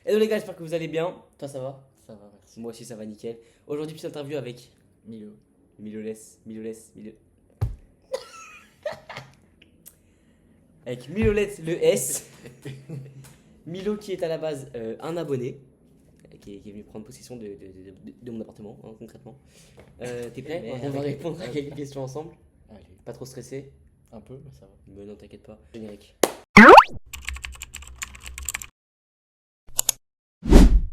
Hello les gars, j'espère que vous allez bien. Toi ça va? Ça va, merci. Moi aussi ça va nickel. Aujourd'hui petite interview avec Milo. Miloles. Avec Miloles le S. Milo qui est à la base un abonné qui est venu prendre possession de mon appartement, hein, concrètement. T'es prêt? Mais On va avec- répondre à quelques questions ensemble. Allez, Pas trop stressé? un peu, mais ça va. Mais non, t'inquiète pas. Générique.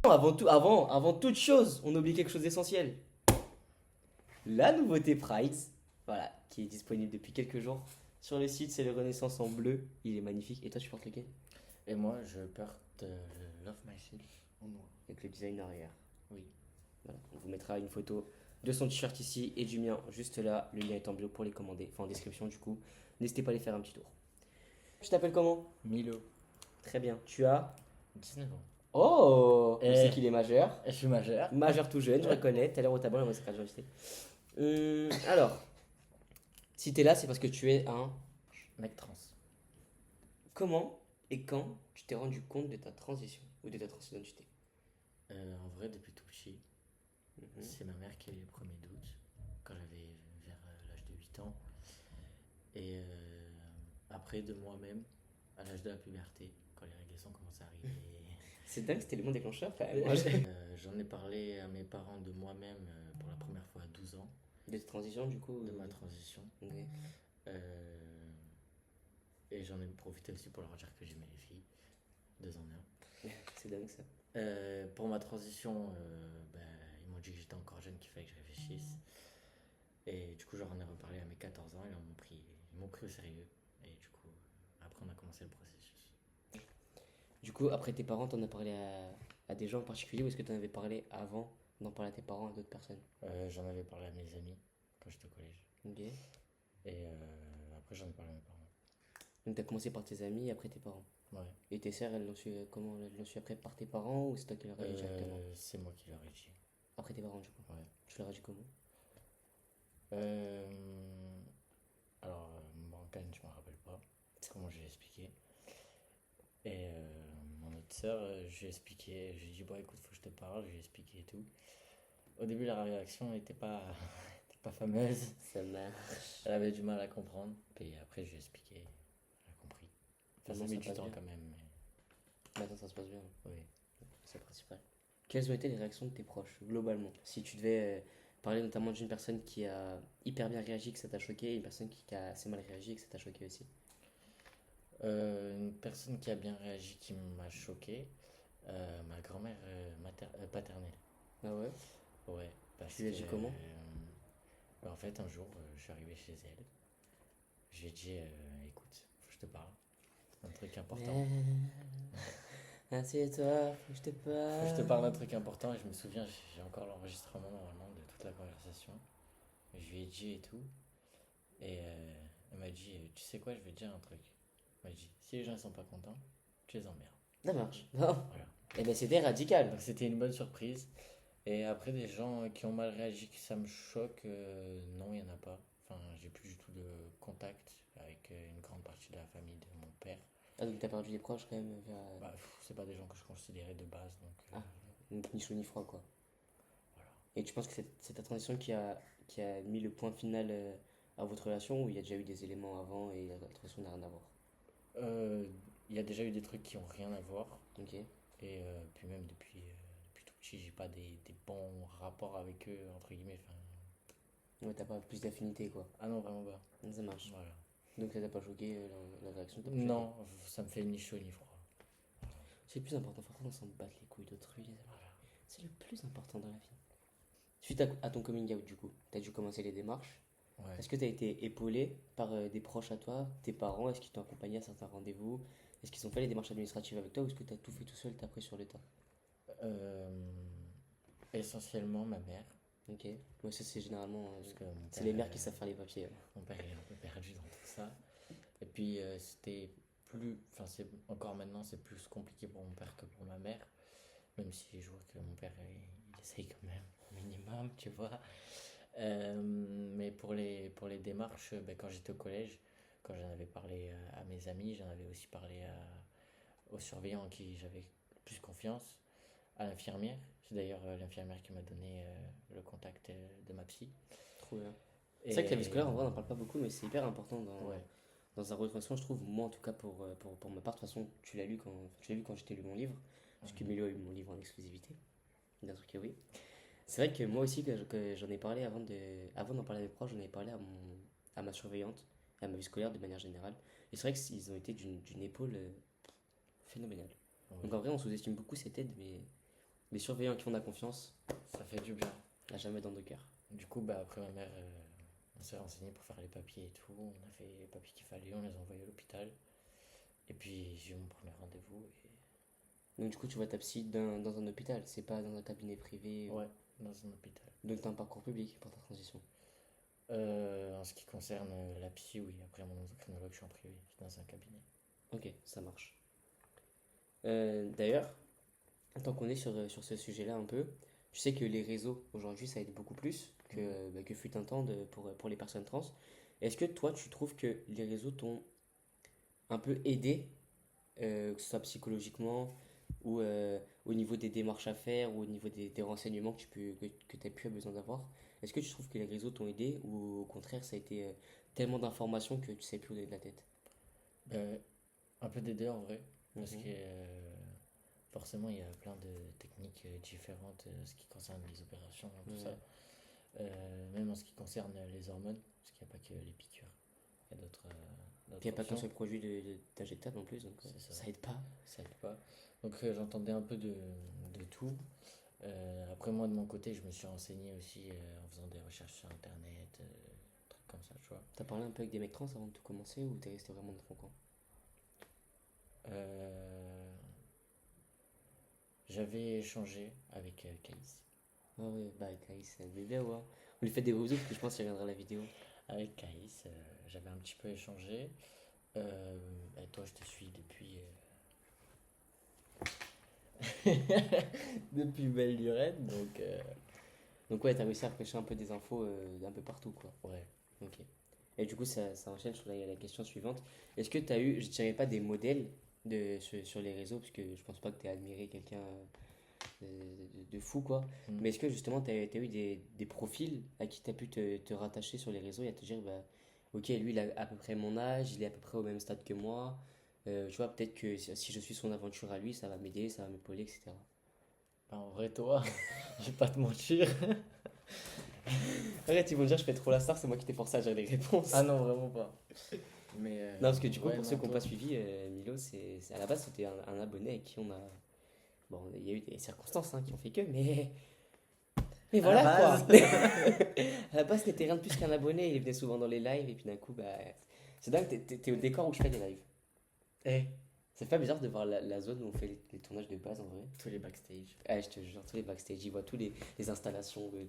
Avant toute chose, on oublie quelque chose d'essentiel. La nouveauté Price, voilà, qui est disponible depuis quelques jours sur le site, c'est le Renaissance en bleu. Il est magnifique. Et toi, tu portes lequel? Et moi, je porte Love Myself en noir. Avec le design arrière. Oui. Voilà, on vous mettra une photo de son t-shirt ici et du mien juste là. Le lien est en bio pour les commander, enfin en description du coup. N'hésitez pas à aller faire un petit tour. Tu t'appelles comment? Milo. Très bien. Tu as. 19 ans. Oh, je Eh. sais qu'il est majeur. Et je suis majeur. Majeur tout jeune, je reconnais. Tout à l'heure au tabac, moi c'est carte d'identité. Alors, si t'es là, c'est parce que tu es un. Mec trans. Comment et quand tu t'es rendu compte de ta transition ou de ta transidentité? En vrai, depuis tout petit, Mhm. c'est ma mère qui a eu les premiers doutes quand j'avais vers l'âge de 8 ans. Et après, de moi-même, à l'âge de la puberté, quand les réglations commencent à arriver. C'est dingue, c'était l'élément déclencheur quand même. Moi, J'en ai parlé à mes parents de moi-même pour la première fois à 12 ans, de ta transition du coup de ma transition. Ok. Euh, et j'en ai profité aussi pour leur dire que j'aimais les filles, 2 en 1. C'est dingue ça. Pour ma transition, ils m'ont dit que j'étais encore jeune, qu'il fallait que je réfléchisse. Et du coup, j'en ai reparlé à mes 14 ans, ils m'ont pris au sérieux. Et du coup, après, on a commencé le processus. Du coup, après tes parents, t'en as parlé à des gens en particulier ou est-ce que t'en avais parlé avant d'en parler à tes parents, à d'autres personnes? J'en avais parlé à mes amis quand j'étais au collège. Ok. Et après, j'en ai parlé à mes parents. Donc t'as commencé par tes amis, après tes parents. Ouais. Et tes sœurs, elles l'ont su comment? Elles l'ont su après par tes parents ou c'est toi qui leur as dit directement? C'est moi qui leur ai dit. Après tes parents, du coup. Ouais. Tu leur as dit comment? Euh, alors, Morgane, je me rappelle pas comment j'ai expliqué. Et mon autre sœur, j'ai expliqué, j'ai dit, bon, écoute, faut que je te parle, j'ai expliqué et tout. Au début, la réaction n'était pas, était pas fameuse. Ça marche. Elle avait du mal à comprendre. Puis après, j'ai expliqué, elle a compris. Enfin, ça Comment a mis ça du passe temps bien? quand même, mais Maintenant, ça se passe bien. oui. C'est le principal. Quelles ont été les réactions de tes proches, globalement? Si tu devais parler notamment d'une personne qui a hyper bien réagi, que ça t'a choqué, et une personne qui a assez mal réagi et que ça t'a choqué aussi. Une personne qui a bien réagi, qui m'a choqué, ma grand-mère paternelle. Ah ouais? Ouais, parce Tu lui as dit comment? en fait, un jour, je suis arrivé chez elle. J'ai dit, écoute, faut que je te parle. Un truc important. Assieds-toi, faut que je te Faut que je te parle. parle d'un truc important et je me souviens, j'ai encore l'enregistrement normalement de toute la conversation. Je lui ai dit et tout. Et elle m'a dit, tu sais quoi, je vais te dire un truc. Elle m'a dit, si les gens ne sont pas contents, tu les emmerdes. Ça marche. Bon. Voilà. Eh ben c'était radical. Donc c'était une bonne surprise. Et après, des gens qui ont mal réagi, que ça me choque, non, il n'y en a pas. Enfin, j'ai plus du tout de contact avec une grande partie de la famille de mon père. Ah donc t'as perdu des proches quand même via... Bah, c'est pas des gens que je considérais de base, donc Ah, donc ni chaud ni froid quoi. voilà. Et tu penses que c'est ta transition qui a mis le point final à votre relation ou il y a déjà eu des éléments avant et la transition n'a rien à voir? Il y a déjà eu des trucs qui ont rien à voir. Ok. Et puis même depuis tout petit, j'ai pas des bons rapports avec eux, entre guillemets. Enfin, Ouais, t'as pas plus d'affinité quoi. ah non, vraiment pas. Ça marche. Voilà. Donc ça t'a pas choqué la réaction t'a pas choqué. Non, ça me fait ni chaud ni froid. C'est le plus important, franchement, on s'en bat les couilles d'autrui, les amis. Voilà. C'est le plus important dans la vie. Suite à ton coming out, du coup, t'as dû commencer les démarches. Ouais. Est-ce que t'as été épaulé par des proches à toi, tes parents? Est-ce qu'ils t'ont accompagné à certains rendez-vous? Est-ce qu'ils ont fait les démarches administratives avec toi ou est-ce que t'as tout fait tout seul, t'as appris sur le tas? Euh, essentiellement ma mère. Ok. Ouais, ça c'est généralement. Parce que mon C'est père, les mères qui savent faire les papiers. mon père est un peu perdu dans tout ça. Et puis c'était plus. Enfin, c'est encore maintenant, c'est plus compliqué pour mon père que pour ma mère. Même si je vois que mon père, il essaye quand même, au minimum, tu vois. Mais pour les démarches, quand j'étais au collège, quand j'en avais parlé à mes amis, j'en avais aussi parlé aux surveillants en qui j'avais plus confiance. à l'infirmière. C'est d'ailleurs l'infirmière qui m'a donné le contact de ma psy. Trop bien. C'est vrai que la vie Et scolaire, en vrai, on n'en parle pas beaucoup, mais c'est hyper important ouais, dans un redressement, je trouve. Moi, en tout cas, pour ma part, de toute façon, tu l'as lu quand j'ai lu mon livre, puisque mhm, Milo a eu mon livre en exclusivité. Bien sûr que oui. C'est vrai que moi aussi, que j'en ai parlé avant d'en parler à mes proches, j'en ai parlé à ma surveillante, à ma vie scolaire de manière générale. Et c'est vrai qu'ils ont été d'une épaule phénoménale. ouais, Donc en vrai, on sous-estime beaucoup cette aide, mais les surveillants à qui on a confiance, ça fait du bien. à jamais dans nos cœurs. Du coup, bah, après ma mère, on s'est renseigné pour faire les papiers et tout. On a fait les papiers qu'il fallait, on les a envoyés à l'hôpital. Et puis j'ai eu mon premier rendez-vous. Donc du coup, tu vois ta psy dans un hôpital, c'est pas dans un cabinet privé. Ouais, dans un hôpital. Donc t'as un parcours public pour ta transition. En ce qui concerne la psy, oui. Après mon endocrinologue, je suis en privé, je suis dans un cabinet. Ok, ça marche. D'ailleurs, tant qu'on est sur ce sujet-là un peu, tu sais que les réseaux aujourd'hui ça aide beaucoup plus Mhm. que fut un temps pour les personnes trans. Est-ce que toi tu trouves que les réseaux t'ont un peu aidé, que ce soit psychologiquement ou au niveau des démarches à faire ou au niveau des renseignements que tu as pu avoir besoin d'avoir? Est-ce que tu trouves que les réseaux t'ont aidé ou au contraire ça a été tellement d'informations que tu sais plus où donner de la tête? Ben, un peu des deux en vrai. Parce que Mhm. forcément, il y a plein de techniques différentes en ce qui concerne les opérations, tout ça. Ouais. Même en ce qui concerne les hormones, parce qu'il n'y a pas que les piqûres, il y a Puis il n'y a d'autres pas qu'un options. seul produit d'injectable en plus, donc C'est ça, ça aide pas. ça aide pas. Donc j'entendais un peu de tout. Après moi de mon côté, je me suis renseigné aussi en faisant des recherches sur internet, trucs comme ça, tu vois. T'as parlé un peu avec des mecs trans avant de tout commencer ou t'es resté vraiment dans ton coin? Euh, J'avais échangé avec Caïs. Ah ouais, bah Caïs, c'est un bébé, ouais. On lui fait des gros bisous parce que je pense qu'il regardera la vidéo. Avec Caïs, j'avais un petit peu échangé. Et toi, je te suis depuis, depuis belle lurette, donc Donc ouais, t'as réussi à repêcher un peu des infos d'un peu partout, quoi. ouais. Ok. Et du coup, ça enchaîne sur la question suivante. Est-ce que t'as eu, je dirais pas des modèles sur les réseaux, parce que je pense pas que t'aies admiré quelqu'un de fou, quoi. Mm. Mais est-ce que justement, t'as eu des profils à qui t'as pu te rattacher sur les réseaux et à te dire, bah, ok, lui, il a à peu près mon âge, il est à peu près au même stade que moi. Tu vois, peut-être que si je suis son aventure à lui, ça va m'aider, ça va m'épauler, etc. Bah, en vrai, toi, je vais pas te mentir. Arrête, ils vont dire, je fais trop la star, c'est moi qui t'ai forcé à gérer les réponses. Ah non, vraiment pas. Mais Non, parce que du coup, ouais, pour ceux non, qui n'ont toi. pas suivi, Milo, à la base, c'était un abonné avec qui on a. Bon, il y a eu des circonstances hein, qui ont fait que, mais À la voilà quoi! base. À la base, ce n'était rien de plus qu'un abonné, il venait souvent dans les lives, et puis d'un coup, bah. C'est dingue, t'es au décor où je fais les lives. Eh, C'est pas bizarre de voir la zone où on fait les tournages de base en vrai. tous les backstage. Ah, je te jure, tous les backstage, ils voient tous les installations, de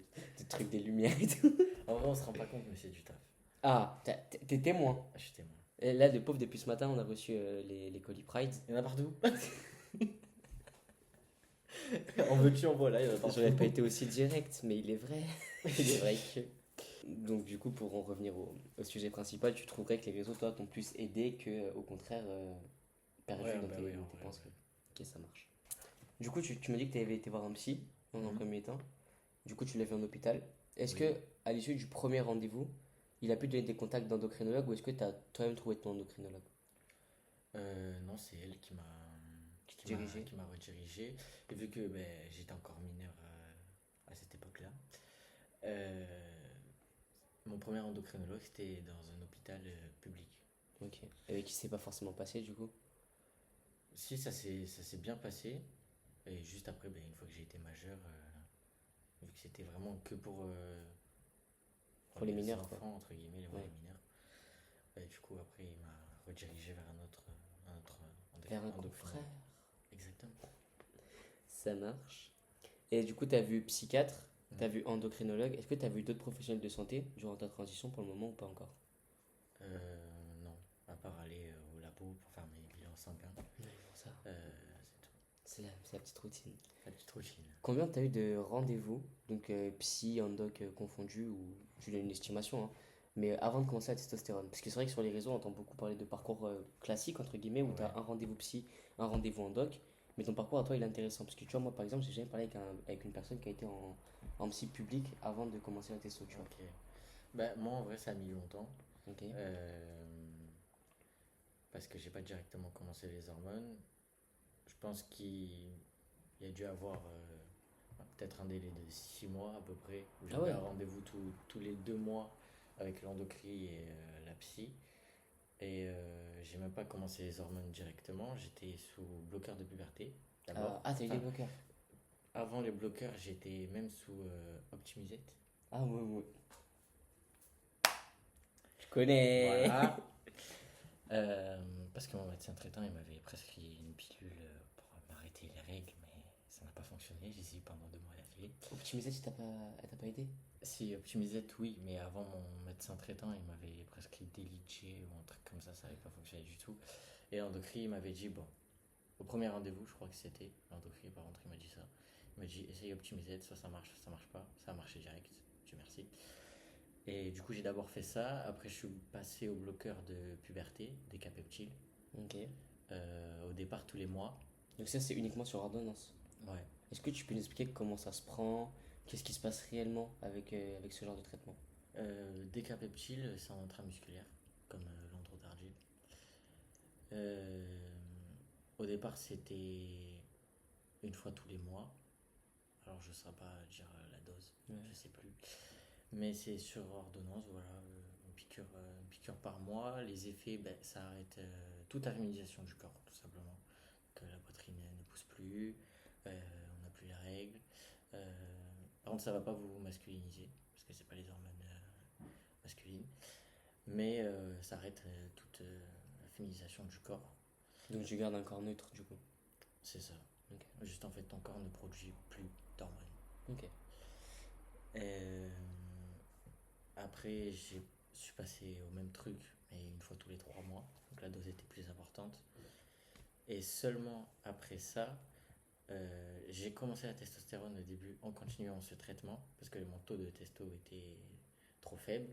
trucs, des lumières et tout. En vrai, on se rend pas compte, mais c'est du taf. Ah, t'es témoin. Ah, je suis témoin. Et là, le pauvre, depuis ce matin, on a reçu les colis Pride. Il y en a partout. En veux-tu, en voilà, il y en a partout. J'aurais pas été aussi direct, mais il est vrai. Il est vrai que. Donc, du coup, pour en revenir au sujet principal, tu trouverais que les réseaux, toi, t'ont plus aidé que, au contraire, perdu Ouais, dans bah tes, oui, dans en tes vrai, pensées. ouais. Ok, ça marche. Du coup, tu m'as dit que tu avais été voir un psy dans un Mhm. premier temps. Du coup, tu l'as vu en hôpital. Est-ce Oui. que, à l'issue du premier rendez-vous, il a pu te donner des contacts d'endocrinologue ou est-ce que tu as toi-même trouvé ton endocrinologue Non, c'est elle dirigé? qui m'a redirigé. Et vu que ben, j'étais encore mineur à cette époque-là, euh, mon premier endocrinologue, c'était dans un hôpital public. Ok. Et qui s'est pas forcément passé, du coup Si, ça s'est bien passé. Et juste après, ben, une fois que j'ai été majeur, vu que c'était vraiment que pour pour les les mineurs, quoi. enfants, entre guillemets, les Ouais. les mineurs, du coup, après, il m'a redirigé vers un autre Vers un endocrinologue. confrère. Exactement. Ça marche. Et du coup, tu as vu psychiatre, tu as Mhm. vu endocrinologue. Est-ce que tu as vu d'autres professionnels de santé durant ta transition pour le moment ou pas encore? Non, à part aller au labo pour faire mes bilans sanguins, Ouais, bon, ça, c'est tout. c'est la petite routine. La petite routine. Combien tu as eu de rendez-vous, donc psy, endoc confondu, ou tu donnes une estimation, hein, mais avant de commencer la testostérone? Parce que c'est vrai que sur les réseaux, on entend beaucoup parler de parcours classique, entre guillemets, où tu as Ouais. un rendez-vous psy, un rendez-vous endoc. Mais ton parcours à toi, il est intéressant. Parce que tu vois, moi par exemple, j'ai jamais parlé avec une personne qui a été en psy public avant de commencer la testo, tu vois. Ok. Bah, moi, en vrai, ça a mis longtemps. Ok. euh, Parce que j'ai pas directement commencé les hormones. Je pense qu'il y a dû avoir peut-être un délai de 6 mois à peu près, où Ah j'avais ouais. un rendez-vous tous les 2 mois avec l'endocrine et la psy. Et j'ai même pas commencé les hormones directement, j'étais sous bloqueur de puberté d'abord. Ah, t'as eu des Enfin, bloqueurs. avant les bloqueurs, j'étais même sous Optimisette. Ah ouais, ouais. Je connais. Voilà. Euh, Parce que mon médecin traitant, il m'avait prescrit une pilule pour m'arrêter les règles, mais ça n'a pas fonctionné. J'ai essayé pendant 2 mois d'affilée. Optimiser, si elle t'a pas aidé? Si, Optimisette, oui, mais avant mon médecin traitant, il m'avait prescrit Delice ou un truc comme ça n'avait pas fonctionné du tout. Et l'endocrine, il m'avait dit, bon, au premier rendez-vous, je crois que c'était l'endocrine, par contre, il m'a dit ça. Il m'a dit, essaye Optimisette, soit ça marche, soit ça marche pas. Ça a marché direct, Dieu merci. Et du coup, j'ai d'abord fait ça. Après, je suis passé au bloqueur de puberté, Decapeptyl. Ok. Au départ, tous les mois. Donc ça, c'est uniquement sur ordonnance. Ouais. Est-ce que tu peux nous expliquer comment ça se prend? Qu'est-ce qui se passe réellement avec ce genre de traitement? Decapeptyl, c'est en intramusculaire, comme l'androdargil. Euh, Au départ, c'était une fois tous les mois. Alors, je ne saurais pas dire la dose, Ouais. je sais plus. Mais c'est sur ordonnance, voilà, une piqûre par mois. Les effets, ben, ça arrête toute harmonisation du corps, tout simplement. Que la poitrine ne pousse plus, on n'a plus les règles. Euh, Par contre, ça va pas vous masculiniser, parce que c'est pas les hormones masculines. Mais ça arrête toute la féminisation du corps. Donc tu gardes un corps neutre du coup. C'est ça. Ok. Juste en fait, ton corps ne produit plus d'hormones. Ok. Euh, Après, je suis passé au même truc, mais une fois tous les 3 mois. Donc la dose était plus importante. Et seulement après ça, j'ai commencé la testostérone au début en continuant ce traitement, parce que mon taux de testo était trop faible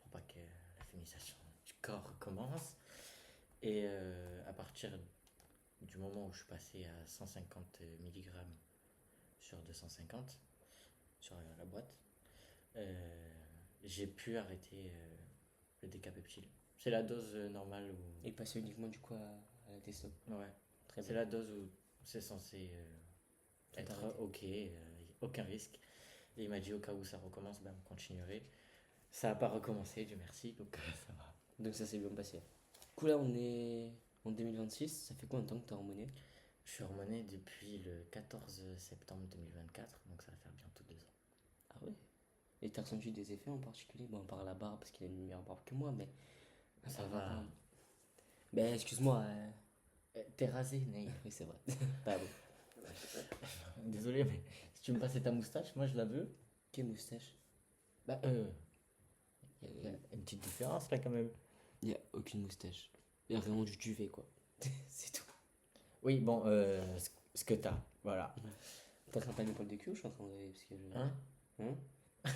pour pas que la féminisation du corps recommence. Et à partir du moment où je suis passé à 150 mg sur 250 sur la boîte, euh, j'ai pu arrêter le décapeptyl. C'est la dose normale où. Et passer uniquement du coup à la testo. Ouais. Très C'est bien. la dose où c'est censé Tout être arrêter. ok, aucun risque. Et il m'a dit au cas où ça recommence, ben, on continuerait. Ça n'a pas recommencé, Dieu merci, donc ça va. Donc ça s'est bien passé. Du coup là on est en 2026, ça fait combien de temps que t'es hormoné? Je suis hormoné depuis le 14 septembre 2024, donc ça va faire bientôt 2 ans. Ah ouais. Et t'as ressenti des effets en particulier? Bon, à part la barbe, parce qu'il a une meilleure barbe que moi, mais. à Ça part la va. barbe. Ben excuse-moi. T'es rasé, Ney. Oui, c'est vrai. Pardon. Désolé, mais si tu me passais ta moustache, moi je la veux. Quelle moustache? Bah, y a une petite différence là quand même. Il y a aucune moustache. Il y a vraiment du duvet quoi. C'est tout. Oui, bon, ce que t'as, voilà. T'es en train de faire une épaule de cul ou je suis en train de. Parce que je... Hein? Hein?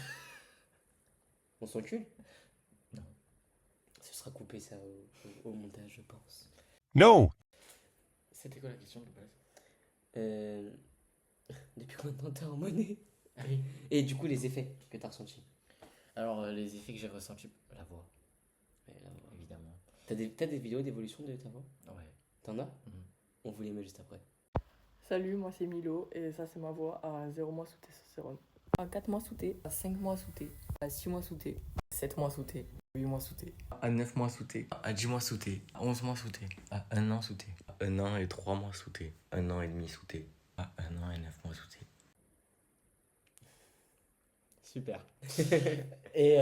On s'encule? Non. Ce sera coupé ça au montage, je pense. No. C'était quoi la question de base? Euh... Depuis combien de temps t'es hormoné? Ah oui. Et du coup, les effets que t'as ressentis? Alors, les effets que j'ai ressentis, la voix, Ouais, là, voilà. évidemment. T'as des vidéos d'évolution de ta voix? Ouais. T'en as? Mhm. On vous les met juste après. Salut, moi c'est Milo et ça c'est ma voix à 0 mois sous testostérone. À 4 mois sous T, à 5 mois sous T, à 6 mois sous T, 7 mois sous T, 8 mois sous T, À 9 mois sous T, à 10 mois sous T, à 11 mois sous T, à 1 an sous T, à 1 an et 3 mois sous T, 1 an et demi sous T, à 1 an et 9 mois sous T. Super. Et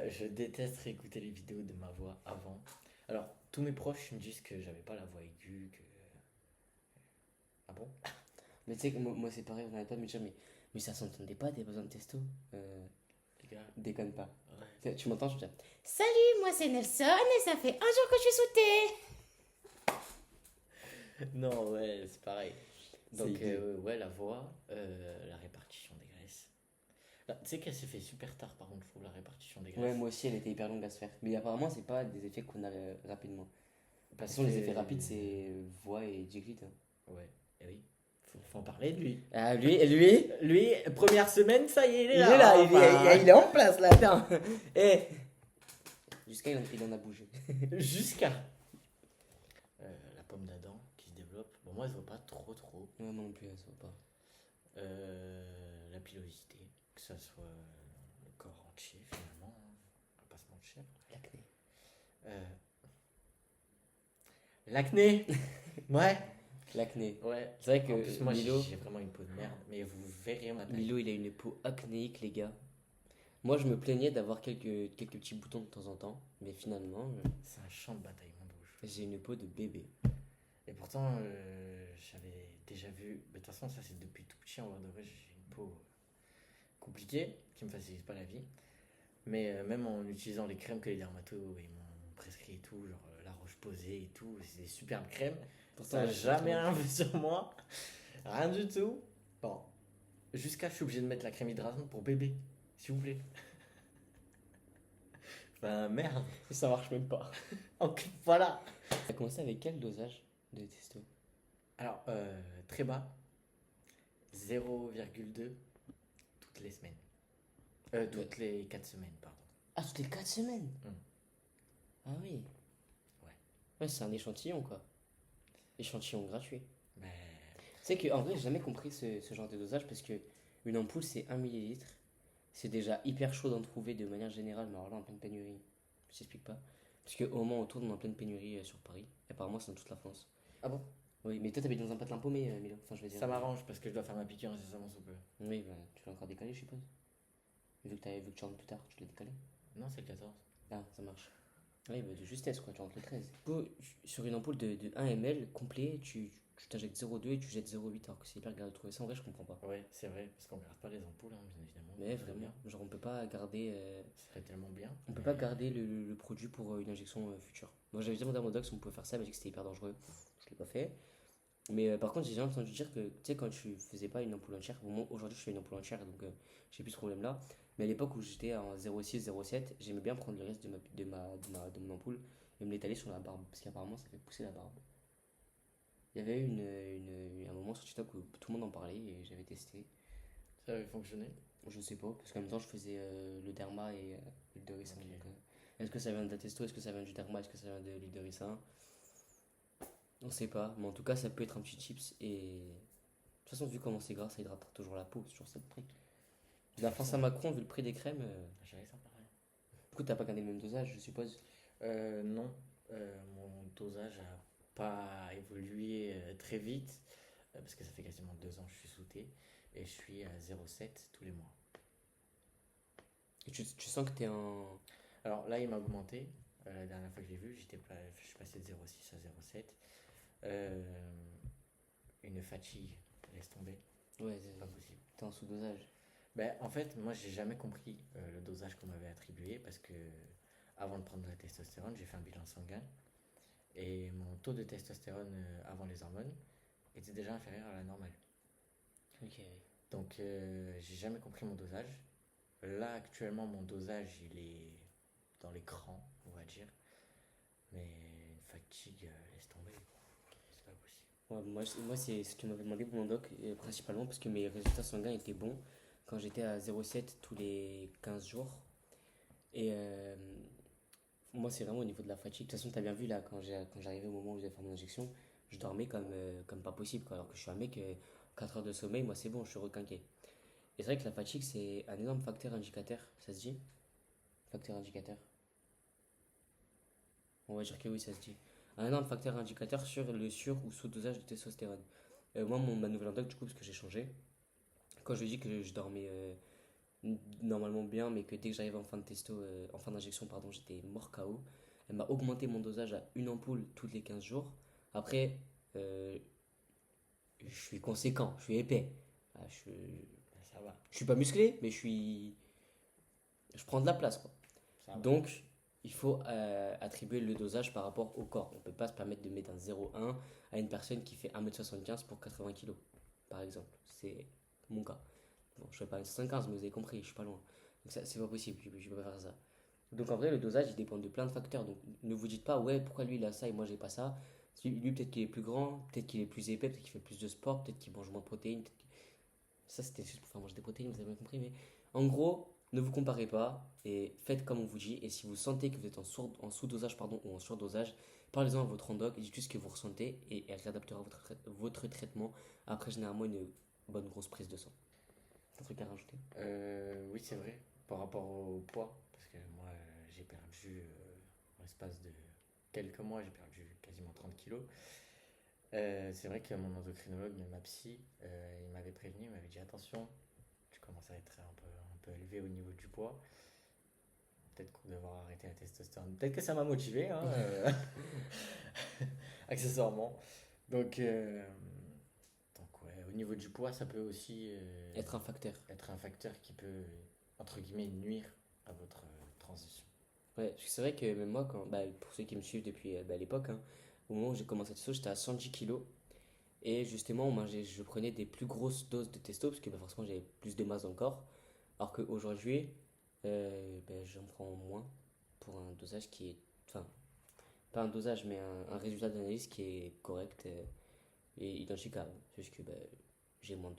je déteste réécouter les vidéos de ma voix avant. Alors, tous mes proches me disent que j'avais pas la voix aiguë, que. Ah bon? Mais tu sais que moi c'est pareil, on n'arrête pas de me dire, mais ça s'entendait pas, t'as besoin de testo. Les gars, Déconne pas. ouais. Tu m'entends, je veux dire. Salut, moi c'est Nelson et ça fait un jour que je suis sous thé. Non, ouais, c'est pareil. Donc, C'est ouais, la voix, la répartition des graisses. Là, tu sais qu'elle s'est fait super tard, par contre, je trouve, la répartition des graisses. Ouais, moi aussi, elle était hyper longue à se faire. Mais apparemment, c'est pas des effets qu'on a rapidement. De toute Parce façon, les que- effets rapides, c'est voix et diglite. Hein. Ouais, et oui. Faut en parler de lui. Ah, lui, Lui, première semaine, ça y est, il est il là. est là, Enfin, il est en place là, attends. Eh. Jusqu'à il en a bougé. Jusqu'à la pomme d'Adam qui se développe. Bon, moi, elle se voit pas trop. Ouais, moi non plus, ça va pas. La pilosité, que ça soit le corps entier, finalement, hein, on va pas se mentir. L'acné. L'acné. Ouais. L'acné. Ouais. C'est vrai que En plus, moi, Milo, j'ai vraiment une peau de merde, mais vous verrez ma taille. Milo, il a une peau acnéique, les gars. Moi, je me plaignais d'avoir quelques petits boutons de temps en temps, mais finalement, C'est un champ de bataille, mon bouge. j'ai une peau de bébé. Et pourtant, j'avais déjà vu. Mais de toute façon, ça, c'est depuis tout petit. En vrai de vrai, j'ai une peau compliquée qui me facilite pas la vie. Mais même en utilisant les crèmes que les dermatos ils m'ont prescrit et tout, genre la roche posée et tout, c'est des superbes crèmes. Ça n'a jamais rien fait sur moi. Rien du tout. Bon. Jusqu'à je suis obligé de mettre la crème hydratante pour bébé. S'il vous plaît. Ben merde. Ça marche même pas. Donc voilà. T'as commencé avec quel dosage de testo? Alors, très bas. 0,2 toutes les semaines. Toutes les 4 semaines, pardon. Ah, toutes les 4 semaines. Ah oui. Ouais. Ouais, c'est un échantillon, quoi. Échantillon gratuit. Ben, Tu sais qu'en vrai, j'ai jamais compris ce genre de dosage parce que une ampoule, c'est 1 millilitre. C'est déjà hyper chaud d'en trouver de manière générale, mais alors là, en pleine pénurie, je t'explique pas. Parce qu'au moment autour, on est en pleine pénurie sur Paris. Et apparemment, c'est dans toute la France. ah bon? Oui, mais toi, t'habites dans un patelin paumé, Milo. Enfin, je veux dire. Ça m'arrange parce que je dois faire ma piqûre incessamment sous peu. Oui, bah, tu l'as encore décalé, je suppose. Vu que tu rentres plus tard, tu l'as décalé. Non, c'est le 14. Ah, ça marche. Oui, bah, de justesse, quoi, tu rentres le 13. Du coup, sur une ampoule de 1 ml complet, tu t'injectes 0,2 et tu jettes 0,8, alors que c'est hyper galère de trouver ça. En vrai, je comprends pas. Ouais, c'est vrai, parce qu'on garde pas les ampoules, hein, bien évidemment. Mais C'est vraiment, bien. genre, on peut pas garder. Ce serait tellement bien. On peut pas garder le produit pour une injection future. Moi j'avais demandé à mon doc si on pouvait faire ça, il m'a dit que c'était hyper dangereux. Je l'ai pas fait. Mais par contre, j'ai jamais entendu dire que, tu sais, quand tu faisais pas une ampoule entière, bon, moi aujourd'hui je fais une ampoule entière donc j'ai plus ce problème là. Mais à l'époque où j'étais en 0,6, 0,7, j'aimais bien prendre le reste de mon ampoule et me l'étaler sur la barbe parce qu'apparemment ça fait pousser la barbe. Il y avait un moment sur TikTok où tout le monde en parlait et j'avais testé. Ça avait fonctionné. Je sais pas, parce qu'en même temps je faisais le derma et l'huile de ricin. Ok. Donc, est-ce que ça vient de la testo, est-ce que ça vient du derma, est-ce que ça vient de l'huile de ricin? On sait pas, mais en tout cas ça peut être un petit chips et. De toute façon, vu comment c'est gras, ça hydratera toujours la peau, c'est toujours ça le truc. La France à Macron, vu le prix des crèmes, J'avais ça pareil. du coup t'as pas gardé le même dosage, je suppose. Non, mon dosage a pas évolué très vite parce que ça fait quasiment 2 ans que je suis sous T et je suis à 0,7 tous les mois. Et tu sens que t'es en. Alors là, il m'a augmenté. La dernière fois que je l'ai vu, je suis passé de 0,6 à 0,7. Une fatigue, laisse tomber, Ouais, pas possible. t'es en sous-dosage. Ben, en fait, moi, j'ai jamais compris le dosage qu'on m'avait attribué parce que avant de prendre la testostérone, j'ai fait un bilan sanguin et mon taux de testostérone avant les hormones était déjà inférieur à la normale. Ok. Donc, j'ai jamais compris mon dosage. Là, actuellement, mon dosage, il est dans les crans, on va dire. Mais une fatigue, laisse tomber. C'est pas possible. Ouais, moi c'est ce que m'avait demandé mon doc, principalement parce que mes résultats sanguins étaient bons quand j'étais à 0,7 tous les 15 jours. Et moi, c'est vraiment au niveau de la fatigue. De toute façon, t'as bien vu là, quand j'arrivais au moment où j'ai fait mon injection, je dormais comme pas possible, quoi. Alors que je suis un mec, 4 heures de sommeil, moi c'est bon, je suis requinqué. Et c'est vrai que la fatigue, c'est un énorme facteur indicateur, ça se dit? Facteur indicateur. On va dire que oui, ça se dit. Un énorme facteur indicateur sur le sur- ou sous-dosage de testostérone. Moi, ma nouvelle endoc, du coup, parce que j'ai changé, quand je lui dis que je dormais normalement bien, mais que dès que j'arrivais en fin de testo, en fin d'injection, pardon, j'étais mort KO, elle m'a augmenté mon dosage à une ampoule toutes les 15 jours. Après, je suis conséquent, je suis épais. Ah, Ben, ça va, je suis pas musclé, mais je prends de la place, quoi. ça va. Donc, il faut attribuer le dosage par rapport au corps. On ne peut pas se permettre de mettre un 0,1 à une personne qui fait 1m75 pour 80 kg, par exemple. C'est mon cas. Bon, je ne fais pas 1m75, mais vous avez compris, je suis pas loin. Donc, ça, c'est pas possible, je peux pas faire ça. Donc, en vrai, le dosage, il dépend de plein de facteurs. Donc, ne vous dites pas, ouais, pourquoi lui, il a ça et moi, j'ai pas ça. Lui, peut-être qu'il est plus grand, peut-être qu'il est plus épais, peut-être qu'il fait plus de sport, peut-être qu'il mange moins de protéines. Ça, c'était juste pour faire manger des protéines, vous avez bien compris. Mais en gros, ne vous comparez pas et faites comme on vous dit. Et si vous sentez que vous êtes en sous-dosage pardon, ou en surdosage, parlez-en à votre endoc, dites juste ce que vous ressentez et elle réadaptera votre traitement après généralement une bonne grosse prise de sang. Un truc à rajouter? Oui, c'est vrai, par rapport au poids, parce que moi, j'ai perdu, en l'espace de quelques mois, j'ai perdu quasiment 30 kilos. C'est vrai que mon endocrinologue, même ma psy, il m'avait prévenu, il m'avait dit attention, tu commences à être un peu élevé au niveau du poids. Peut-être qu'on devra arrêter la testostérone. Peut-être que ça m'a motivé, hein, accessoirement. Donc, ouais, au niveau du poids, ça peut aussi Être un facteur. être un facteur qui peut, entre guillemets, nuire à votre transition. Ouais, parce que c'est vrai que même moi, pour ceux qui me suivent depuis l'époque, hein, au moment où j'ai commencé à testo, j'étais à 110 kilos. Et justement, moi, je prenais des plus grosses doses de testo parce que forcément j'avais plus de masse dans le corps. Alors qu'aujourd'hui, j'en prends moins pour un dosage qui est. Enfin, pas un dosage, mais un résultat d'analyse qui est correct et identique à avant. C'est juste que j'ai moins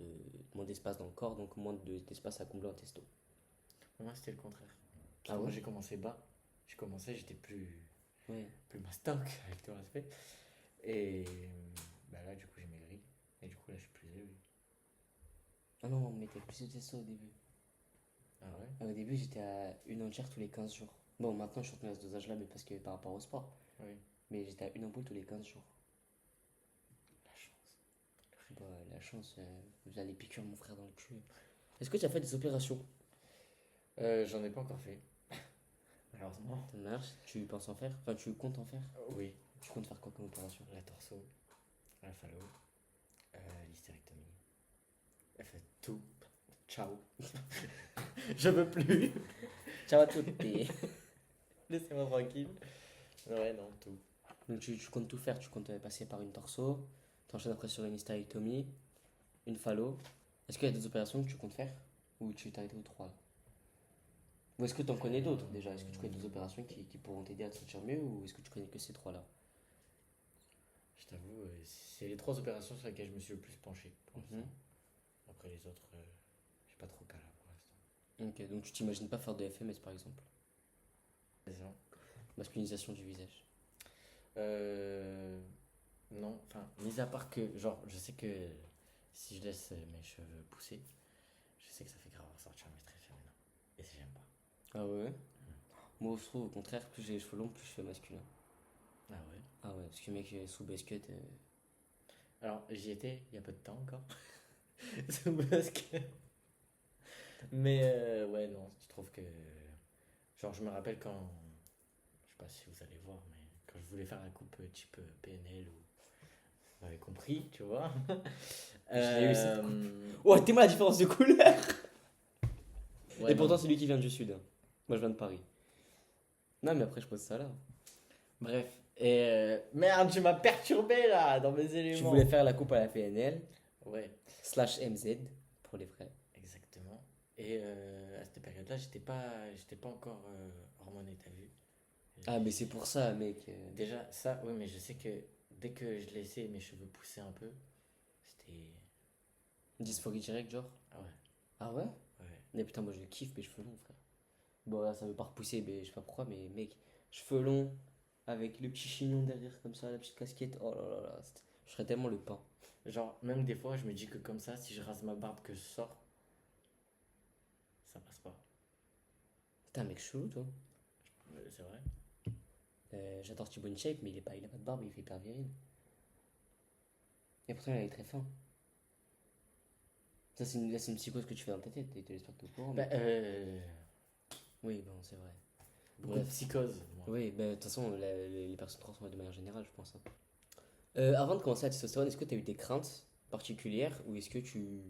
d'espace dans le corps, donc d'espace à combler en testo. Moi, c'était le contraire. Ah Moi, ouais? j'ai commencé bas. J'étais Ouais. plus mastoc, avec tout respect. Et là, du coup, j'ai maigri. Et du coup, là, je suis plus élevé. Ah non, on mettait plus de testo au début. Ah ouais? Au début, j'étais à une entière tous les 15 jours. Bon, maintenant, je suis retourné à ce dosage-là, mais parce que par rapport au sport. Oui. Mais j'étais à une ampoule tous les 15 jours. La chance. Bah, la chance, vous allez piqûre mon frère dans le cul. Est-ce que tu as fait des opérations? J'en ai pas encore fait. Malheureusement. Ça marche. Tu penses en faire? Enfin, tu comptes en faire? Oui. Tu comptes faire quoi comme opération? La torso, la phallo, l'hystérectomie. Elle fait tout. Ciao. Je veux plus. Ciao à toutes. Laissez-moi tranquille. Ouais, non, tout. Donc, tu comptes tout faire. Tu comptes passer par une torso. T'enchaînes après sur une hystérectomie. Une phallo. Est-ce qu'il y a d'autres opérations que tu comptes faire? Ou tu t'arrêtes aux 3? Ou est-ce que tu en connais d'autres déjà? Est-ce que tu connais d'autres opérations qui pourront t'aider à te sentir mieux? Ou est-ce que tu connais que ces 3-là? Je t'avoue, c'est les 3 opérations sur lesquelles je me suis le plus penché pour Mhm. l'instant. Après les autres, j'ai pas trop cas là pour l'instant. Ok, donc tu t'imagines pas faire de FMS par exemple? C'est ça. Masculinisation du visage. Non, enfin, mis à part que, genre, je sais que si je laisse mes cheveux pousser, je sais que ça fait grave ressortir mes traits féminins. Et ça, j'aime pas. Ah ouais? Moi je trouve au contraire, plus j'ai les cheveux longs, plus je fais masculin. Ah ouais. Ah ouais, parce que mec sous basket. Alors, j'y étais il y a peu de temps encore. Sous basket. Mais ouais, non, je trouve que. Genre, je me rappelle quand. Je sais pas si vous allez voir, mais quand je voulais faire la coupe type PNL ou. Vous m'avez compris, tu vois. l'ai eu, cette Oh, t'es moi la différence de couleur! Ouais, Et pourtant, non. c'est lui qui vient du sud, hein. Moi je viens de Paris. Non, mais après, je pose ça là. Bref. Et merde, tu m'as perturbé là dans mes Tu éléments. voulais faire la coupe à la PNL, Ouais, / MZ, pour les vrais. exactement. Et à cette période-là, j'étais pas encore hormoné, t'as vu. Ah, mais c'est pour ça, mec. Déjà, ça, oui, mais je sais que dès que je laissais mes cheveux pousser un peu, c'était. Dysphorie directe, genre? Ah ouais, Ah ouais? ouais. Mais putain, moi je kiffe mes cheveux longs, frère. Bon, là, ça veut pas repousser, mais je sais pas pourquoi, mais mec, cheveux longs, avec le petit chignon derrière, comme ça, la petite casquette, oh là là là, je serais tellement le pain. Genre, même des fois, je me dis que comme ça, si je rase ma barbe, que je sors, ça passe pas. T'es un mec chelou, toi. C'est vrai. J'adore Thibaut InShape, mais il a pas de barbe, il fait hyper viril. Et pourtant, il est très fin. Ça, c'est une psychose que tu fais dans ta tête, t'es j'espère que t'es au courant. Bah, mais- Oui, bon, c'est vrai. beaucoup Bref. de psychose, moi. Oui, bah, de toute façon, les personnes trans sont de manière générale, je pense, hein. Avant de commencer la testostérone, est-ce que tu as eu des craintes particulières ou est-ce que tu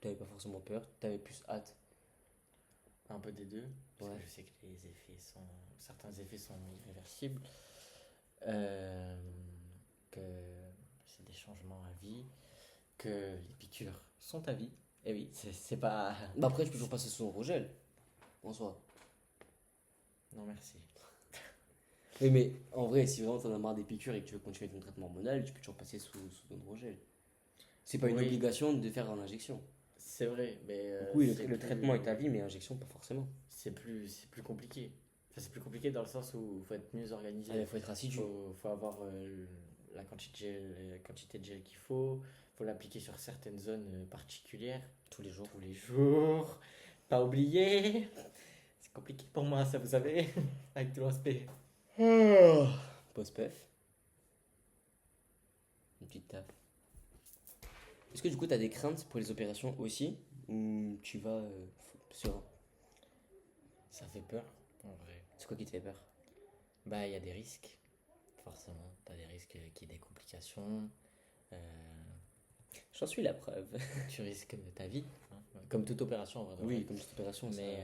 n'avais pas forcément peur, tu avais plus hâte? Un peu des deux, parce Ouais. que je sais que certains effets sont irréversibles, que c'est des changements à vie, que les piqûres sont à vie. Et oui, c'est pas. Bah après, tu peux toujours passer sous son rouge gel, en soi. Non, merci. Oui, mais en vrai, si vraiment t'en as marre des piqûres et que tu veux continuer ton traitement hormonal, tu peux toujours passer sous hydrogel. C'est pas une Oui. obligation de faire en injection. C'est vrai, mais. Donc oui, c'est le plus- traitement est à vie, mais injection, pas forcément. C'est plus compliqué. Enfin, c'est plus compliqué dans le sens où il faut être mieux organisé. Il faut être assidu. Faut avoir la quantité de gel qu'il faut. Faut l'appliquer sur certaines zones particulières. Tous les jours. Tous les jours. Pas oublier. C'est compliqué pour moi, ça vous savez. Avec tout l'aspect. Post-puff. Une petite tape. Est-ce que du coup, t'as des craintes pour les opérations aussi? Ou tu vas serein? Ça fait peur, en vrai. C'est quoi qui te fait peur? Bah, il y a des risques. Forcément, t'as des risques qu'il y ait des complications. Euh, J'en suis la preuve. tu risques ta vie. Hein. Comme toute opération, en vrai. de Oui, vrai. comme toute opération, Mais, ça...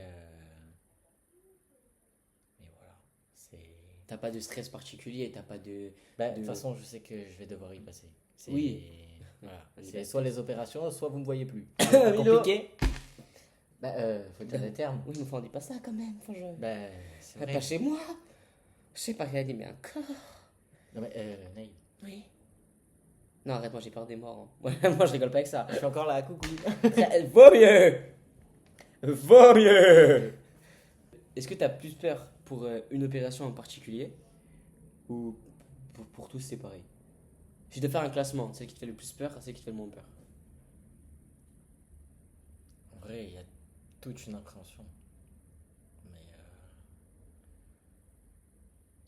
mais voilà. C'est. T'as pas de stress particulier, t'as pas de... Bah, de de- toute façon, je sais que je vais devoir y passer. C'est- Oui. Voilà. On est C'est d'accord. soit les opérations, soit vous me voyez plus. Milo. Compliqué. Bah, faut dire des termes. Oui, mais enfin, on dit pas ça quand même. Enfin, Bah, c'est vrai. Pas chez moi. Je sais pas réaliser, mais encore. Non, mais, Naïl, Oui. Non, arrête, moi j'ai peur des morts. Hein. Moi je rigole pas avec ça. je suis encore là, coucou. Vaut mieux. Vaut mieux. Est-ce que t'as plus peur pour une opération en particulier ou pour tous séparés? Si je dois faire un classement, celle qui te fait le plus peur, celle qui te fait le moins peur. En vrai, il y a toute une appréhension. Mais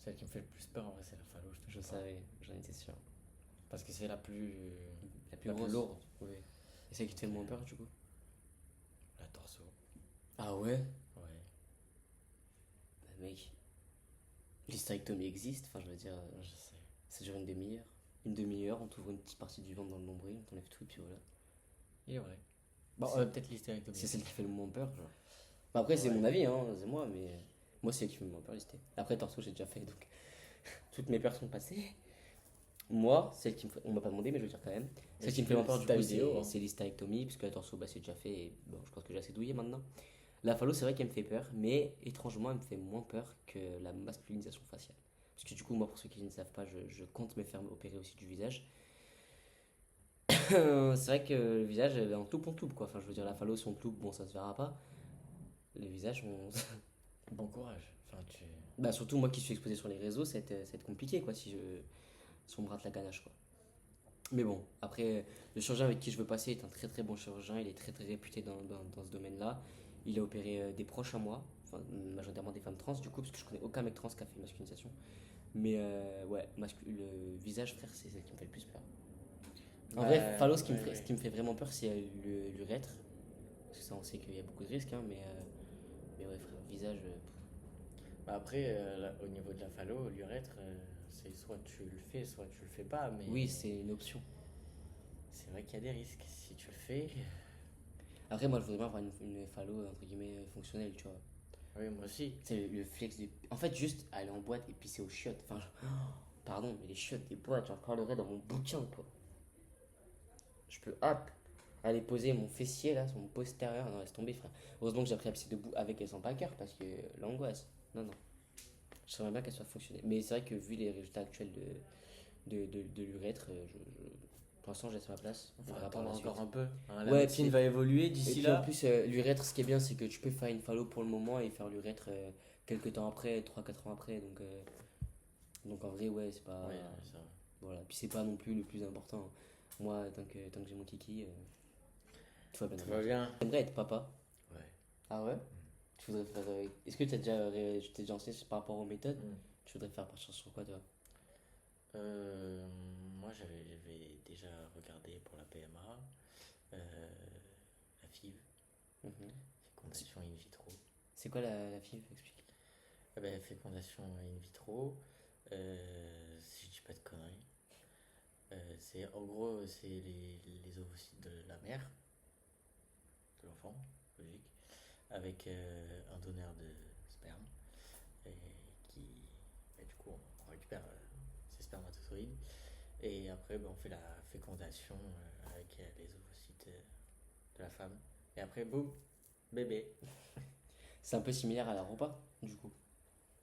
celle qui me fait le plus peur, en vrai, c'est la phallo, je te Je jure. savais, j'en étais sûr. Parce que c'est la plus La plus lourde. Oui. Et celle qui te fait le moins peur du coup? La torso. Ah ouais? Ouais. Bah mec, l'hystérectomie existe, enfin je veux dire, Je sais. ça dure une demi-heure. Une demi-heure, on t'ouvre une petite partie du ventre dans le nombril, on t'enlève tout et puis voilà. Il est vrai. Bon, C'est- peut-être l'hystérectomie. C'est celle qui fait le moins peur, genre. Bah après, c'est Ouais. mon avis, hein, c'est moi, mais moi, c'est celle qui fait le moins peur, l'hysté. Après, torso, j'ai déjà fait, donc toutes mes peurs sont passées. Moi, celle qui me fait... On m'a pas demandé, mais je veux dire quand même. Celle qui me fait le moins peur, du ta coup, vidéo, hein. c'est l'hystérectomie, puisque la torso, bah, c'est déjà fait, et bon, je pense que j'ai assez douillé maintenant. La phallo, c'est vrai qu'elle me fait peur, mais étrangement, elle me fait moins peur que la masculinisation faciale. Parce que du coup, moi, pour ceux qui ne savent pas, je compte me faire opérer aussi du visage. C'est vrai que le visage, en toupe, quoi. Enfin, je veux dire, la phallo, si on toupe, bon, ça se verra pas. Le visage, on... Bon courage. Enfin, Bah, surtout moi qui suis exposé sur les réseaux, ça va être compliqué, quoi, si on me rate la ganache, quoi. Mais bon, après, le chirurgien avec qui je veux passer est un très très bon chirurgien, il est très très réputé dans ce domaine-là. Il a opéré des proches à moi, enfin, majoritairement des femmes trans, du coup, parce que je connais aucun mec trans qui a fait masculinisation. Mais ouais, le visage, frère, c'est celle qui me fait le plus peur. En vrai, phallo, ce qui me fait vraiment peur, c'est l'urètre. Parce que ça, on sait qu'il y a beaucoup de risques, hein, mais ouais, frère, visage. Bah après, au niveau de la phallo, l'urètre, c'est soit tu le fais, soit tu le fais pas. Mais Oui, c'est une option. c'est vrai qu'il y a des risques. Si tu le fais, Après, moi, je voudrais bien avoir une phallo, entre guillemets, fonctionnelle, tu vois. oui, moi aussi. C'est le flex du. En fait, juste aller en boîte et pisser aux chiottes. Enfin, pardon, mais les chiottes des boîtes, j'en parlerai dans mon bouquin, quoi. Je peux, hop, aller poser mon fessier là sur mon postérieur. Non, laisse tomber, frère. Heureusement que j'ai appris à pisser debout avec et sans pas cœur parce que l'angoisse. Non, non. Je saurais bien qu'elle soit fonctionnelle. Mais c'est vrai que vu les résultats actuels de l'urètre, pour l'instant, j'ai laissé ma place. On va verra par attendre la suite. encore un peu. Hein, la Ouais, médecine puis- va évoluer Et d'ici puis là. en plus, l'urètre, ce qui est bien, c'est que tu peux faire une phallo pour le moment et faire l'urètre quelques temps après, 3-4 ans après. Donc en vrai, ouais, c'est pas. Ouais, ça va. Voilà. Puis c'est pas non plus le plus important. Moi, tant que j'ai mon kiki, tout va bien. Tout va bien. J'aimerais être papa. Ouais. Ah ouais? Tu voudrais faire. Est-ce que tu t'es déjà renseigné par rapport aux méthodes? Mm. Tu voudrais faire partir sur quoi, toi? Moi, j'avais déjà regardé pour la PMA, la FIV, Mhm. fécondation in vitro. C'est quoi la FIV? Explique. Eh ben, fécondation in vitro, si je dis pas de conneries. En gros, c'est les ovocytes de la mère, de l'enfant, logique, avec un donneur de sperme, et du coup, on récupère ces spermatozoïdes, et après, on fait la fécondation avec les ovocytes de la femme, et après, boum, bébé. C'est un peu similaire à la repas, du coup.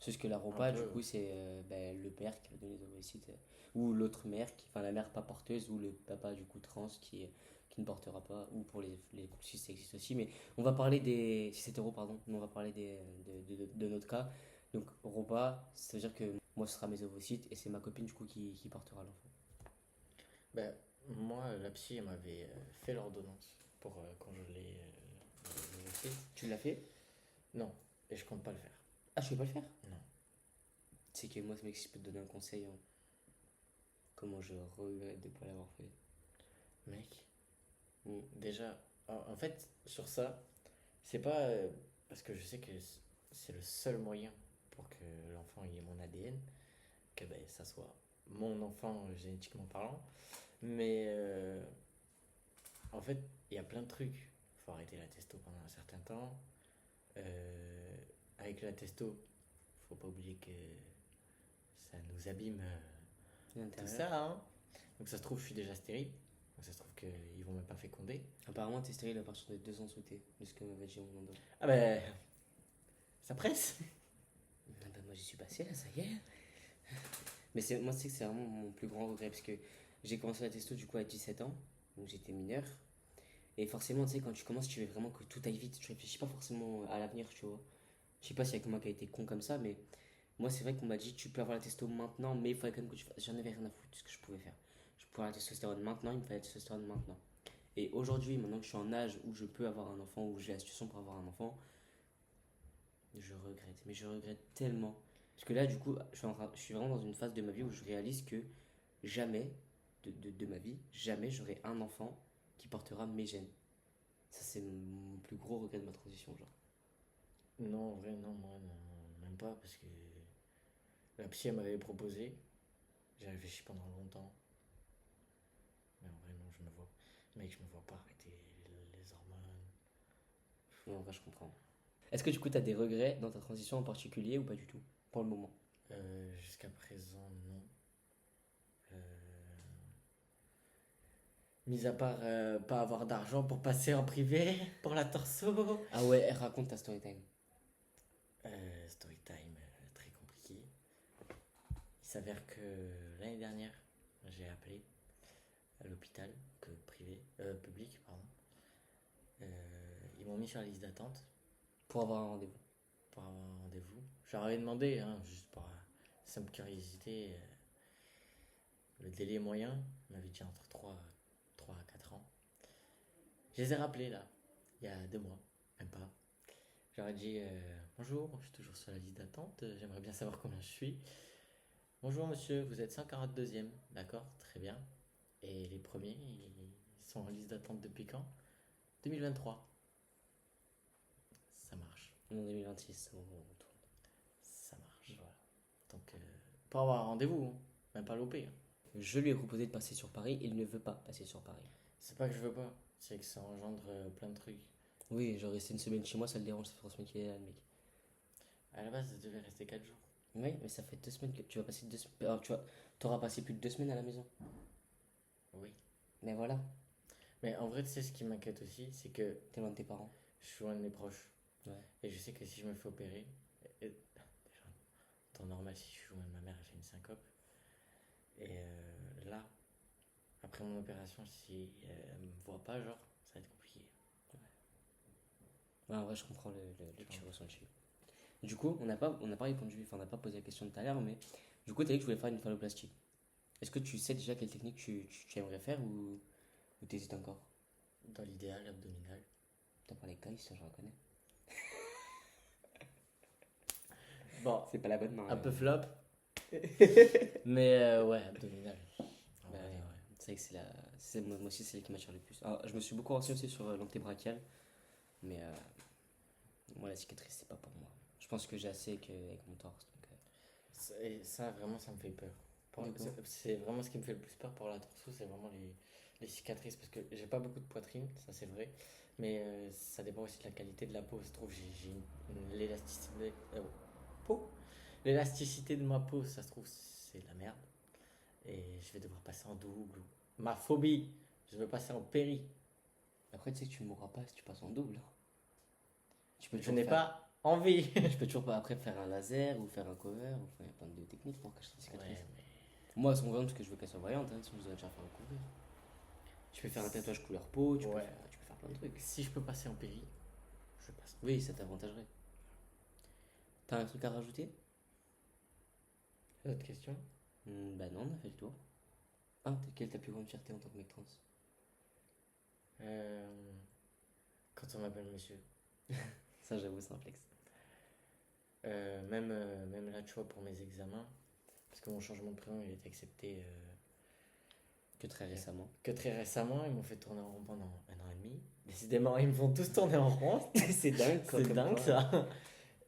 C'est ce que la repas, Un du peu. coup, c'est ben, le père qui va donner les ovocytes, ou l'autre mère, enfin la mère pas porteuse, ou le papa, du coup, trans qui ne portera pas, ou pour les couples cis, ça existe aussi. Mais on va parler des. Si c'est hétéro, pardon, mais on va parler de notre cas. Donc, repas, ça veut dire que moi, ce sera mes ovocytes, et c'est ma copine, du coup, qui portera l'enfant. Ben, moi, la psy, elle m'avait fait l'ordonnance pour congeler les ovocytes. Tu l'as fait? Non, et je compte pas le faire. Ah, je vais pas le faire? Non. C'est que moi, ce mec, si je peux te donner un conseil, hein, comment je regrette de ne pas l'avoir fait. Mec, Mm. déjà, en fait, sur ça, c'est pas parce que je sais que c'est le seul moyen pour que l'enfant ait mon ADN, que ben, ça soit mon enfant génétiquement parlant. Mais en fait, il y a plein de trucs. Faut arrêter la testo pendant un certain temps. Avec la testo, faut pas oublier que ça nous abîme tout L'intérieur. ça. Hein. Donc ça se trouve, je suis déjà stérile. Donc ça se trouve qu'ils vont même pas féconder. Apparemment, t'es stérile à partir de 2 ans sautés, de ce que m'avait dit mon endo. Ah ben, ça presse. Ah bah, moi, j'y suis passé là, ça y est. Mais moi, c'est que c'est vraiment mon plus grand regret parce que j'ai commencé la testo du coup à 17 ans, donc j'étais mineur. Et forcément, tu sais, quand tu commences, tu veux vraiment que tout aille vite. Tu réfléchis pas forcément à l'avenir, tu vois. Je sais pas s'il y a que moi qui a été con comme ça, mais moi, c'est vrai qu'on m'a dit tu peux avoir la testo maintenant, mais il fallait quand même que tu fasses. J'en avais rien à foutre de ce que je pouvais faire. Je pouvais avoir la testostérone maintenant, il me fallait la testostérone maintenant. Et aujourd'hui, maintenant que je suis en âge où je peux avoir un enfant, où j'ai la situation pour avoir un enfant, je regrette. Mais je regrette tellement. Parce que là, du coup, je suis vraiment dans une phase de ma vie où je réalise que jamais, de ma vie, jamais j'aurai un enfant qui portera mes gènes. Ça, c'est mon plus gros regret de ma transition, genre. Non, en vrai, non, moi, non, même pas, parce que la psy, elle m'avait proposé. J'ai réfléchi pendant longtemps. Mais en vrai, non, je me vois. Mec, je me vois pas arrêter les hormones. Non, en vrai, je comprends. Est-ce que du coup, tu as des regrets dans ta transition en particulier ou pas du tout? Pour le moment. Jusqu'à présent, non. Euh, Mis à part pas avoir d'argent pour passer en privé pour la torso. Ah ouais, raconte ta story time. Story time, très compliqué. Il s'avère que l'année dernière, j'ai appelé à l'hôpital, que privé, public, pardon. Ils m'ont mis sur la liste d'attente Pour avoir un rendez-vous. pour avoir un rendez-vous. Je leur avais demandé, hein, juste par simple curiosité, le délai moyen. Ils m'avaient dit entre 3 à 4 ans. Je les ai rappelés là, il y a 2 mois, même pas. Je leur ai dit bonjour, je suis toujours sur la liste d'attente, j'aimerais bien savoir combien je suis. Bonjour monsieur, vous êtes 142e, d'accord, très bien. Et les premiers, ils sont en liste d'attente depuis quand? 2023. Ça marche, En 2026, on retourne. ça marche, voilà. Donc, pour avoir un rendez-vous, hein, même pas l'OP. Hein. Je lui ai proposé de passer sur Paris, il ne veut pas passer sur Paris. C'est pas que je veux pas, c'est que ça engendre plein de trucs. Oui, genre rester une semaine chez moi, ça le dérange, ça fait 3 semaines qu'il est là, le mec. À la base, ça devait rester 4 jours. Oui, mais ça fait 2 semaines que tu vas passer 2 semaines. Alors, t'auras passé plus de 2 semaines à la maison. Oui. Mais voilà, Mais en vrai, tu sais, ce qui m'inquiète aussi, c'est que t'es loin de tes parents. je suis loin de mes proches. Ouais. Et je sais que si je me fais opérer, déjà, en temps normal, si je suis loin de ma mère, elle fait une syncope. Et là, après mon opération, si elle me voit pas, genre, ça va être compliqué. Ouais, en vrai, je comprends le petit ressenti. Du coup, on n'a pas répondu, enfin, on n'a pas posé la question tout à l'heure, mais du coup, t'as dit que tu voulais faire une phalloplastie. Est-ce que tu sais déjà quelle technique tu aimerais faire ou t'hésites encore? Dans l'idéal, abdominal. T'as parlé de taille, ça, je reconnais. Bon, C'est pas la bonne main. un peu flop. Mais ouais, abdominal. En Bah, vrai, ouais. ouais. C'est vrai que moi aussi, c'est celle qui m'attire le plus. Alors, je me suis beaucoup renseigné aussi sur l'antébrachial, mais moi, la cicatrice, c'est pas pour moi. Je pense que j'ai assez avec mon torse. Donc, Et ça, vraiment, ça me fait peur. D'accord. C'est vraiment ce qui me fait le plus peur pour la torso, c'est vraiment les cicatrices. Parce que j'ai pas beaucoup de poitrine, ça c'est vrai. Mais ça dépend aussi de la qualité de la peau. Je trouve j'ai l'élasticité. Peau. L'élasticité de ma peau, ça se trouve, c'est de la merde. Et je vais devoir passer en double. Ma phobie, je veux passer en péri. Après, tu sais que tu mourras pas si tu passes en double. Tu peux Je toujours n'ai faire. pas Envie. Je peux toujours pas après faire un laser ou faire un cover. Enfin, il y a plein de techniques pour cacher les cicatrices. Ouais, mais Moi, elles sont vraiment parce que je veux qu'elles soient variantes. Hein, sinon, je devrais déjà faire un cover. Tu peux faire un tatouage couleur peau, Ouais. tu peux faire plein de trucs. si je peux passer en PJ, je passe. Oui, ça t'avantagerait. T'as un truc à rajouter? Autre question? Bah non, on a fait le tour. Ah, quelle est ta plus grande fierté en tant que mec trans? Quand on m'appelle monsieur. Ça, j'avoue, c'est un flex. Même là, tu vois, pour mes examens, parce que mon changement de prénom, il est accepté Que très récemment. que très récemment. Ils m'ont fait tourner en rond pendant 1 an et demi. Décidément, ils me font tous tourner en rond. C'est dingue, quoi, C'est comme dingue quoi. ça.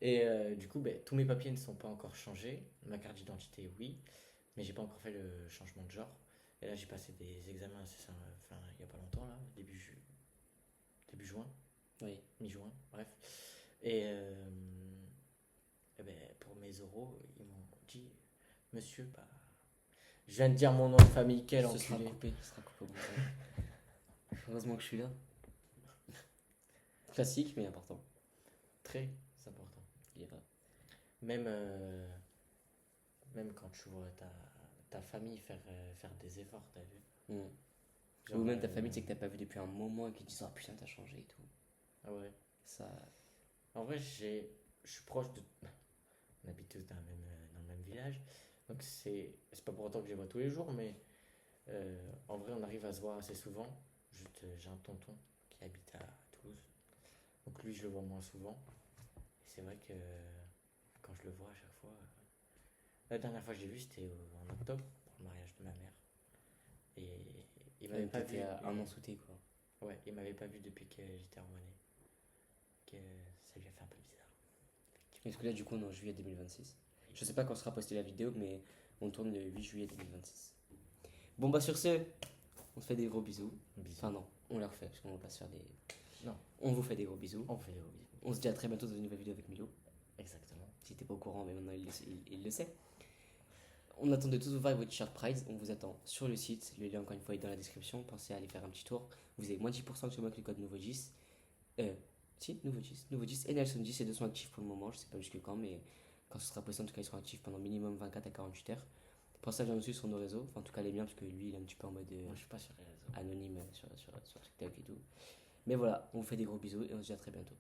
Et du coup, tous mes papiers ne sont pas encore changés. Ma carte d'identité, oui, mais j'ai pas encore fait le changement de genre. Et là, j'ai passé des examens, enfin, il y a pas longtemps, là, début juin, Oui. mi-juin, bref. Et, pour mes oraux, ils m'ont dit, monsieur, je viens de dire mon nom de famille, quel Ce sera enculé. coupé, ce sera coupé au montage. Heureusement que je suis là. Classique, mais important. Très important. Il est vrai. Même, même quand tu vois ta famille faire des efforts, t'as vu. Mm. Genre, Ou même ta famille, tu sais que t'as pas vu depuis un moment et qui te disent, oh putain, t'as changé et tout. Ah ouais. Ça. En vrai, je suis proche de. On habite tous dans le même village. Donc c'est pas pour autant que je les vois tous les jours, mais en vrai, on arrive à se voir assez souvent. Juste, j'ai un tonton qui habite à Toulouse. Donc lui, je le vois moins souvent. Et c'est vrai que quand je le vois à chaque fois. La dernière fois que j'ai vu, c'était en octobre, pour le mariage de ma mère. Et il m'avait pas vu. T'étais à un an sauté, quoi. Ouais, il m'avait pas vu depuis que j'étais hormoné. Que ça lui a fait un peu bizarre. Parce que là, du coup, on est en juillet 2026. Je sais pas quand sera postée la vidéo, mais on tourne le 8 juillet 2026. Bon, bah, sur ce, on se fait des gros bisous. Bisous. Enfin, non, on les refait, parce qu'on va pas se faire des. Non. On vous fait des gros bisous. On fait des gros bisous. On se dit à très bientôt dans une nouvelle vidéo avec Milo. Exactement. Si t'es pas au courant, mais maintenant il le sait. On attend de tous vous voir avec votre t-shirt Prize. On vous attend sur le site. Le lien, encore une fois, est dans la description. Pensez à aller faire un petit tour. Vous avez moins 10% sur moi avec le code NOUVEAUX10. Si, NOUVEAUX10 et Nelson10. Ces deux sont actifs pour le moment. Je sais pas jusque quand, mais quand ce sera possible, en tout cas, ils seront actifs pendant minimum 24 à 48 heures. Pensez à venir nous suivre sur nos réseaux. Enfin, en tout cas, les miens, parce que lui, il est un petit peu en mode Moi, je suis pas sur les réseaux. anonyme sur TikTok et tout. Mais voilà, on vous fait des gros bisous et on se dit à très bientôt.